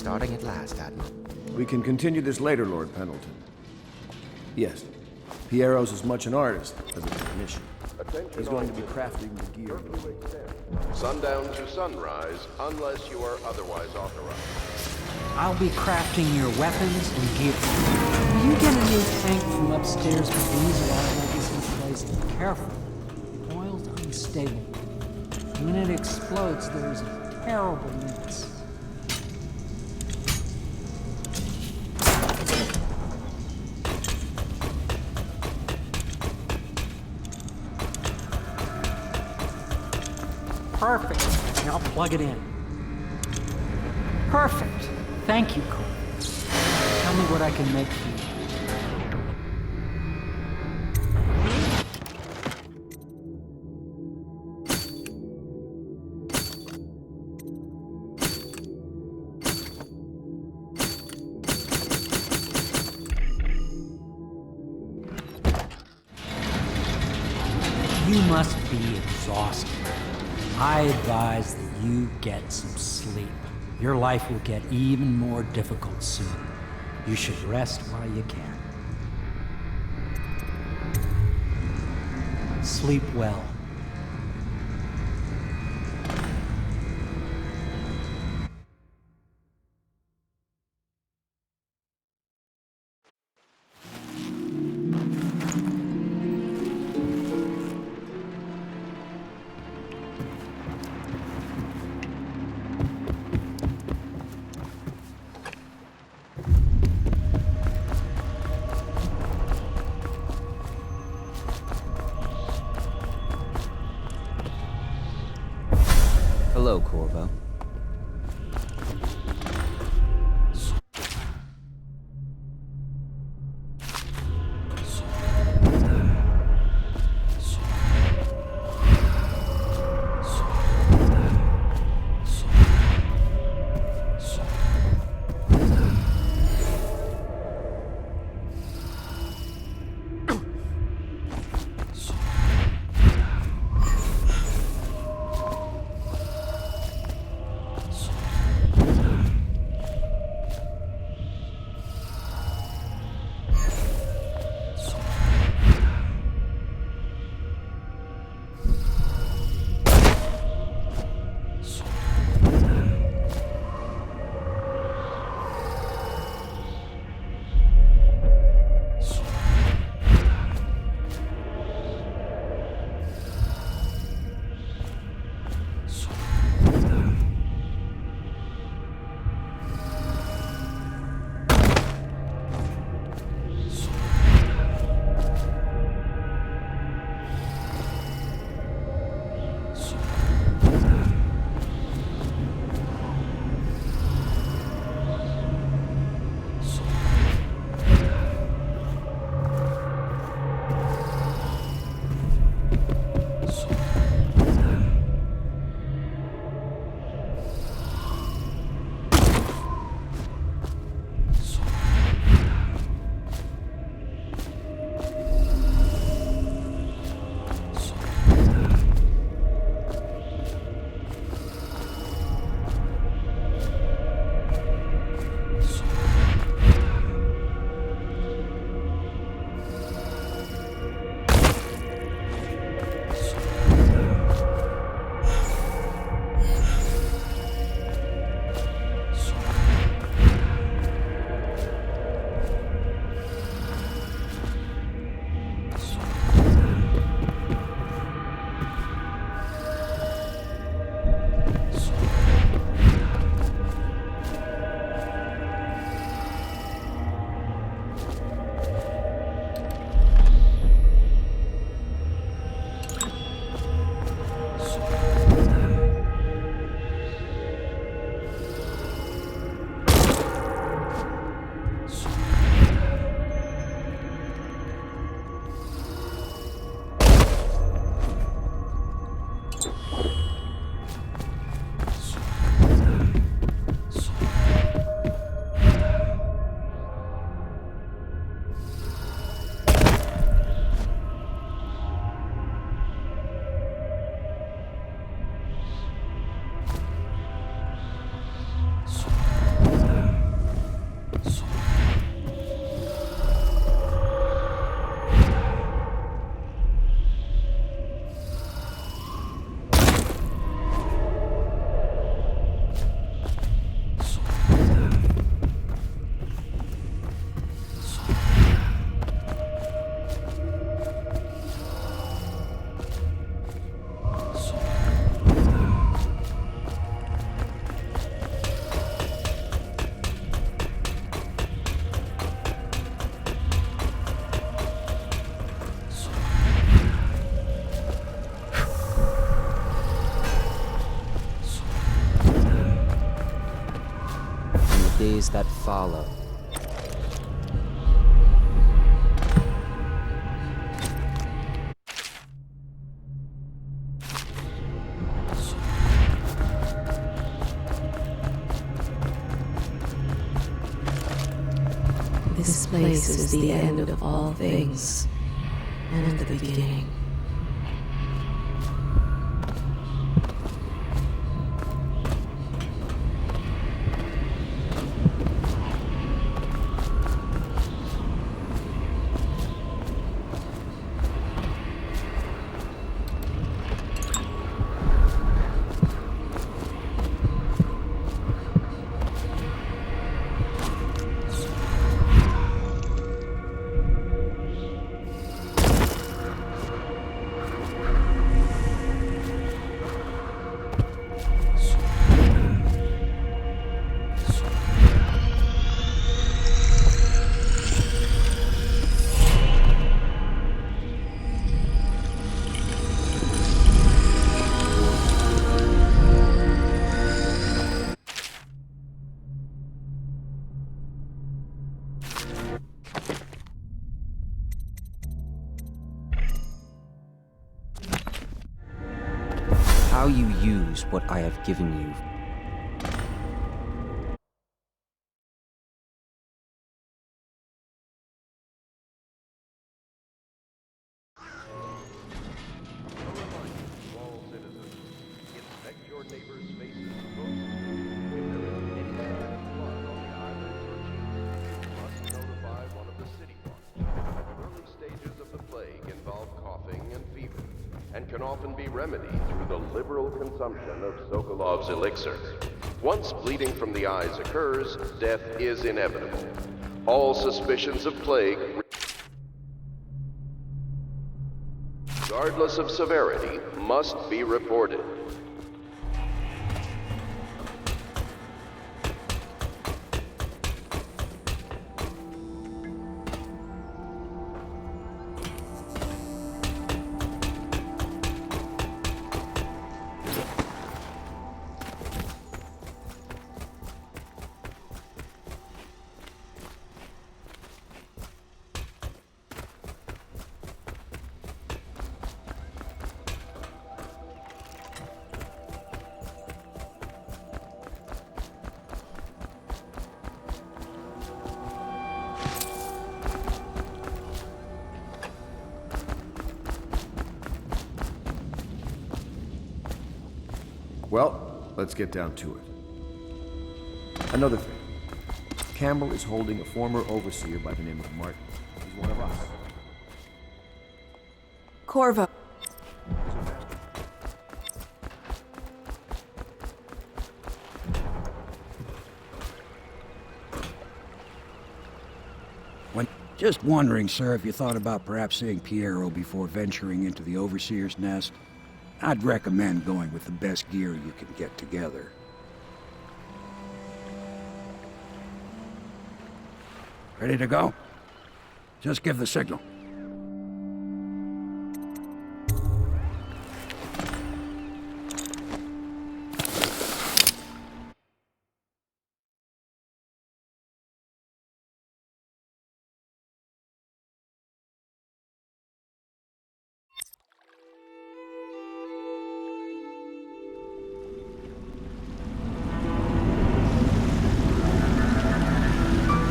starting at last, Admiral. We can continue this later, Lord Pendleton. Yes, Piero's as much an artist as a technician. He's going to be crafting the gear. Sundown to sunrise, unless you are otherwise authorized. I'll be crafting your weapons and gear. Will you get a new tank from upstairs with these while I this in place? Careful. The oil's unstable. When it explodes, there's a terrible mess. Perfect. Now plug it in. Perfect. Thank you, Cole. Tell me what I can make for you. You must be exhausted. I advise that you get some sleep. Your life will get even more difficult soon. You should rest while you can. Sleep well. days that follow. This place is the end of all things, and the beginning. How you use what I have given you. All citizens, inspect your neighbor's faces closely. If there is any sign of blood on the eyelids or cheeks, you must notify one of the city watch. Early stages of the plague involve coughing and fever, and can often be remedied through the liberal consumption of Sokolov's elixir. Once bleeding from the eyes occurs, death is inevitable. All suspicions of plague, regardless of severity, must be reported. Well, let's get down to it. Another thing. Campbell is holding a former overseer by the name of Martin. He's one of us. Corvo. Just wondering, sir, if you thought about perhaps seeing Piero before venturing into the Overseer's nest. I'd recommend going with the best gear you can get together. Ready to go? Just give the signal.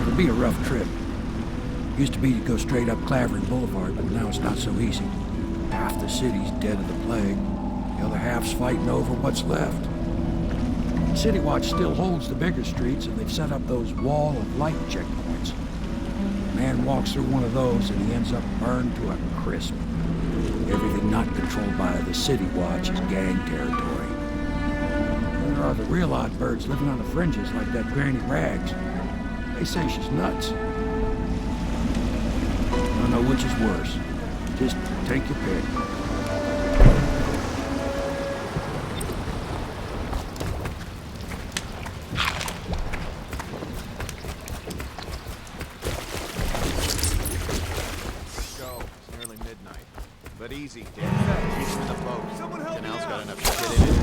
It'll be a rough trip. Used to be to go straight up Clavering Boulevard, but now it's not so easy. Half the city's dead of the plague. The other half's fighting over what's left. City Watch still holds the bigger streets, and they've set up those wall of light checkpoints. A man walks through one of those, and he ends up burned to a crisp. Everything not controlled by the City Watch is gang territory. And there are the real odd birds living on the fringes, like that Granny Rags. They say she's nuts. I don't know which is worse. Just take your pick. Go. It's nearly midnight. But easy, Dan. Keep him in the boat. Canal's got enough shit in it.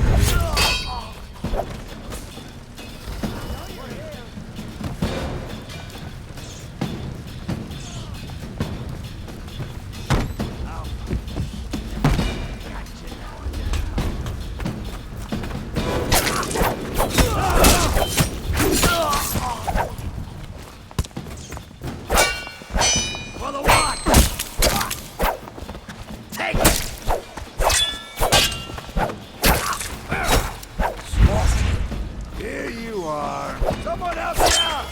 Someone help me out!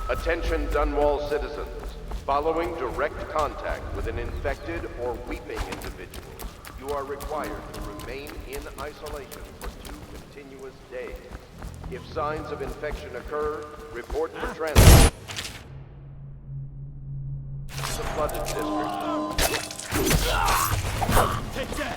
Attention Dunwall citizens. Following direct contact with an infected or weeping individual, you are required to remain in isolation for 2 continuous days. If signs of infection occur, report for transport to the flooded district. Take that!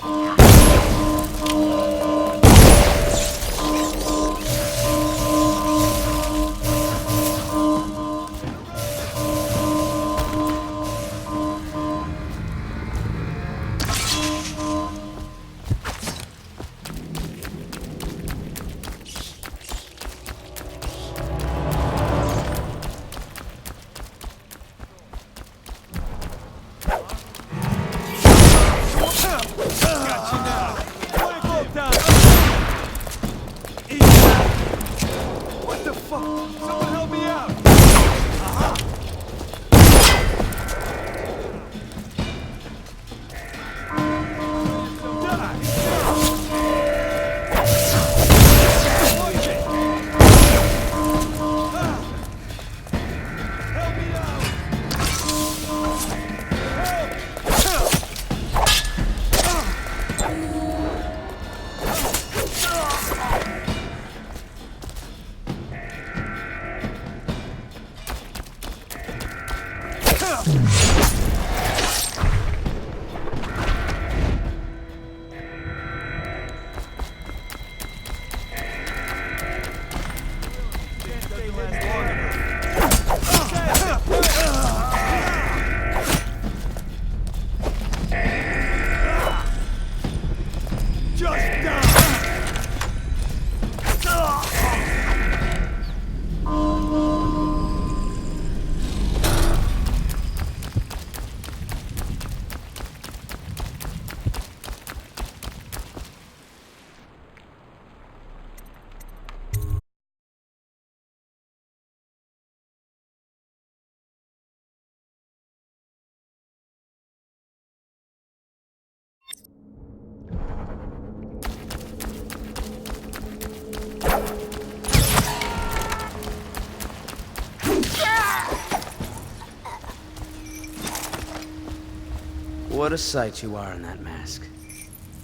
What a sight you are in that mask.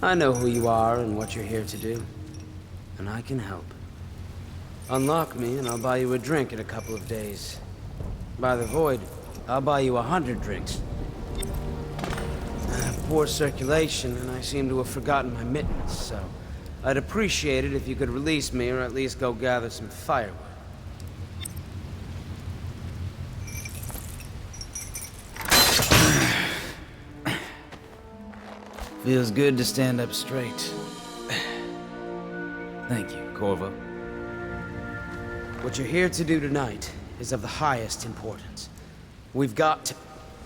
I know who you are and what you're here to do. And I can help. Unlock me and I'll buy you a drink in a couple of days. By the Void, I'll buy you 100 drinks. I have poor circulation and I seem to have forgotten my mittens, so I'd appreciate it if you could release me or at least go gather some firewood. Feels good to stand up straight. Thank you, Corvo. What you're here to do tonight is of the highest importance. We've got to...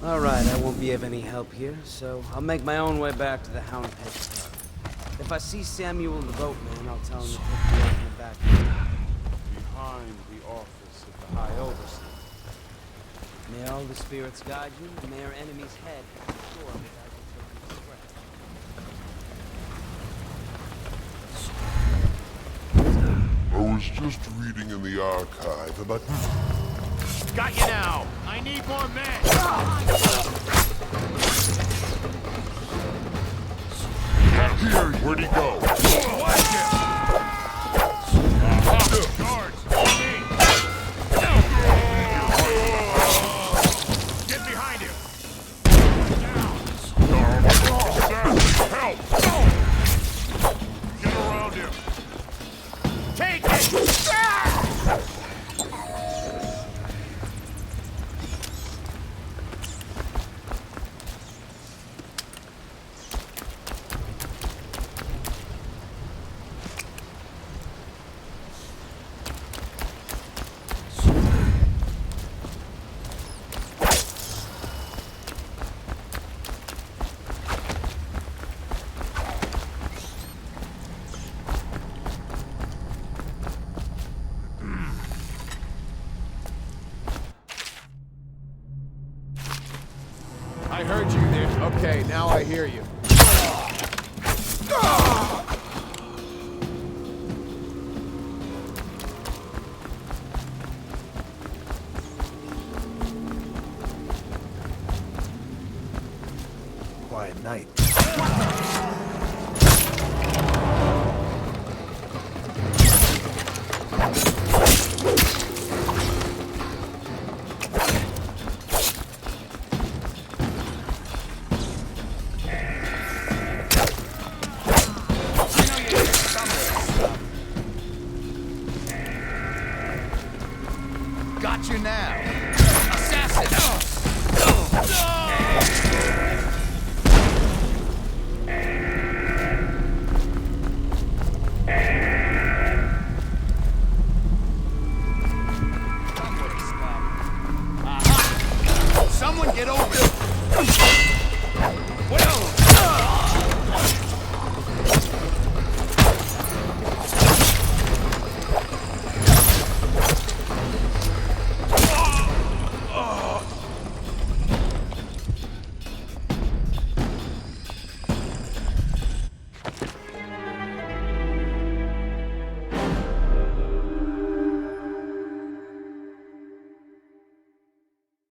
All right, I won't be of any help here, so I'll make my own way back to the Hound Pit Club. If I see Samuel the boatman, I'll tell him to pick me up in the back. Behind the office of the High Overseer. May all the spirits guide you, and may our enemy's head be sure that I can take his breath. I was just reading in the archive about... Got you now! I need more men! Here, where'd he go? Watch it! Guards! Get behind him! Help! Get around him! Take it! heard you there. Okay, now I hear you. Quiet night. Got you now. Assassin! Someone get over